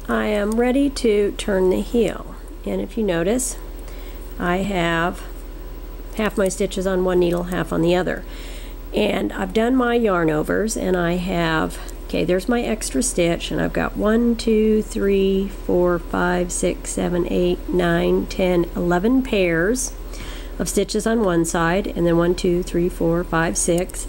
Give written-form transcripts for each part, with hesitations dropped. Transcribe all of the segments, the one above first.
I am ready to turn the heel, and if you notice, I have half my stitches on one needle, half on the other. And I've done my yarn overs, and I have, okay, there's my extra stitch, and I've got 1, 2, 3, 4, 5, 6, 7, 8, 9, 10, 11 pairs of stitches on one side, and then 1, 2, 3, 4, 5, 6,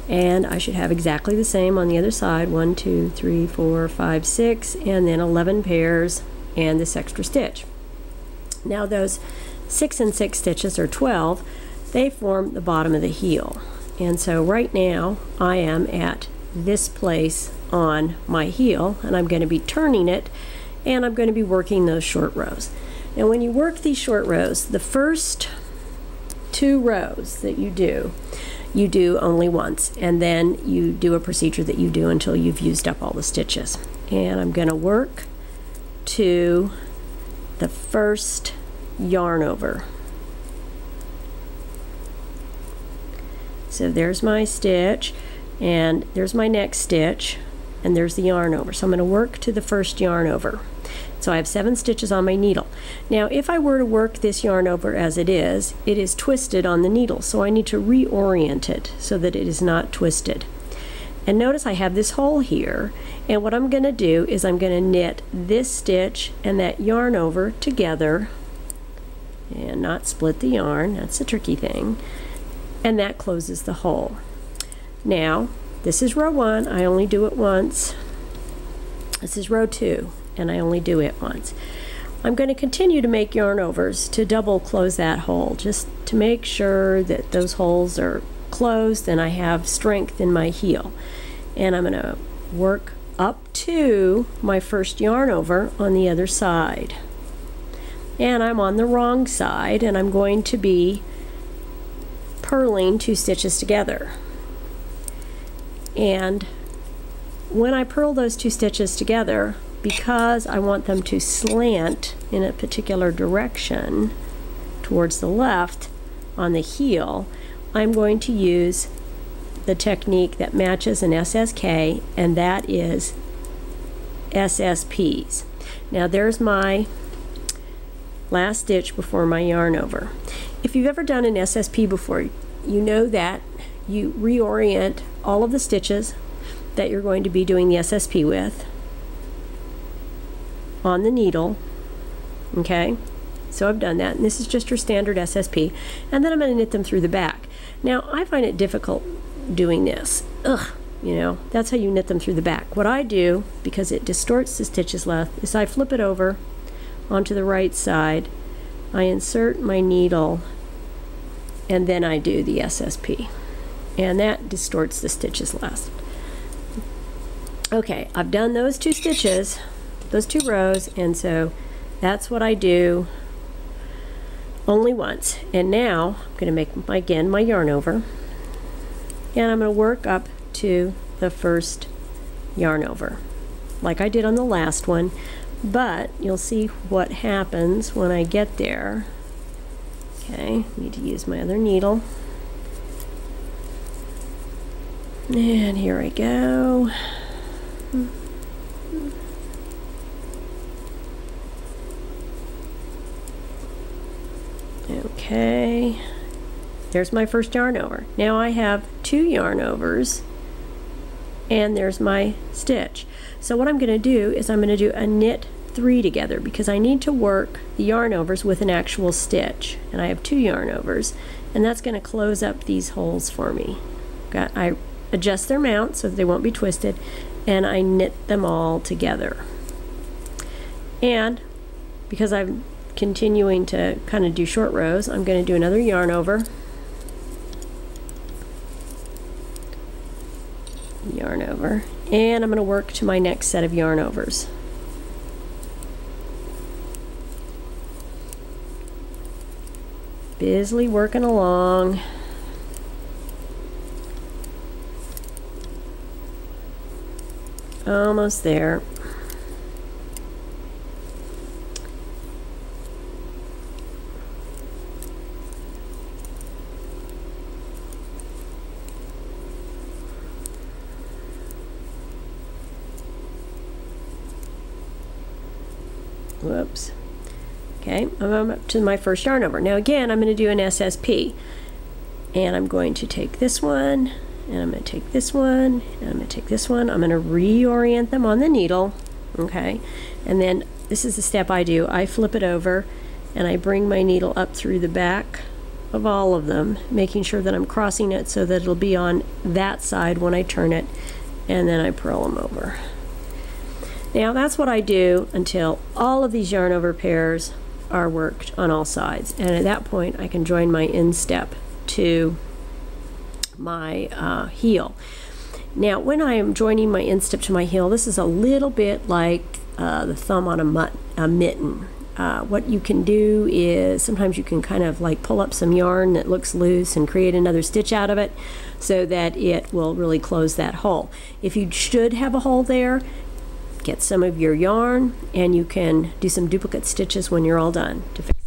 and I should have exactly the same on the other side, 1, 2, 3, 4, 5, 6, and then 11 pairs and this extra stitch. Now those 6 and 6 stitches, or 12, they form the bottom of the heel. And so right now I am at this place on my heel, and I'm going to be turning it, and I'm going to be working those short rows. Now when you work these short rows, the first 2 rows that you do only once, and then you do a procedure that you do until you've used up all the stitches. And I'm going to work to the first yarn over. So there's my stitch, and there's my next stitch, and there's the yarn over. So I'm going to work to the first yarn over. So I have 7 stitches on my needle. Now if I were to work this yarn over as it is twisted on the needle, so I need to reorient it so that it is not twisted. And notice I have this hole here, and what I'm going to do is I'm going to knit this stitch and that yarn over together and not split the yarn. That's the tricky thing. And that closes the hole. Now this is row 1, I only do it once. This is row 2, and I only do it once. I'm going to continue to make yarn overs to double close that hole, just to make sure that those holes are closed and I have strength in my heel. And I'm going to work up to my first yarn over on the other side. And I'm on the wrong side, and I'm going to be purling 2 stitches together. And when I purl those 2 stitches together, because I want them to slant in a particular direction towards the left on the heel, I'm going to use the technique that matches an SSK, and that is SSPs. Now there's my last stitch before my yarn over. If you've ever done an SSP before, you know that you reorient all of the stitches that you're going to be doing the SSP with on the needle. Okay, so I've done that, and this is just your standard SSP, and then I'm going to knit them through the back. Now I find it difficult doing this. You know, that's how you knit them through the back. What I do, because it distorts the stitches left, is I flip it over onto the right side, I insert my needle, and then I do the SSP, and that distorts the stitches left. Okay, I've done those 2 stitches, those 2 rows, and so that's what I do only once. And now I'm going to make again my yarn over, and I'm going to work up to the first yarn over like I did on the last one, but you'll see what happens when I get there. Okay, need to use my other needle, and here I go. Okay, there's my first yarn over. Now I have 2 yarn overs, and there's my stitch. So what I'm going to do is I'm going to do a knit 3 together, because I need to work the yarn overs with an actual stitch, and I have 2 yarn overs, and that's going to close up these holes for me. I adjust their mount so that they won't be twisted, and I knit them all together. And because I'm continuing to kind of do short rows, I'm going to do another yarn over, yarn over, and I'm going to work to my next set of yarn overs. Busily working along. Almost there. Whoops. Okay, I'm up to my first yarn over. Now again, I'm going to do an SSP. And I'm going to take this one, and I'm going to take this one, and I'm going to take this one. I'm going to reorient them on the needle, okay? And then this is the step I do. I flip it over, and I bring my needle up through the back of all of them, making sure that I'm crossing it so that it'll be on that side when I turn it, and then I purl them over. Now that's what I do until all of these yarn over pairs are worked on all sides, and at that point I can join my instep to my heel. Now when I am joining my instep to my heel, this is a little bit like the thumb on a mitten. What you can do is sometimes you can kind of like pull up some yarn that looks loose and create another stitch out of it so that it will really close that hole. If you should have a hole there, get some of your yarn and you can do some duplicate stitches when you're all done to fix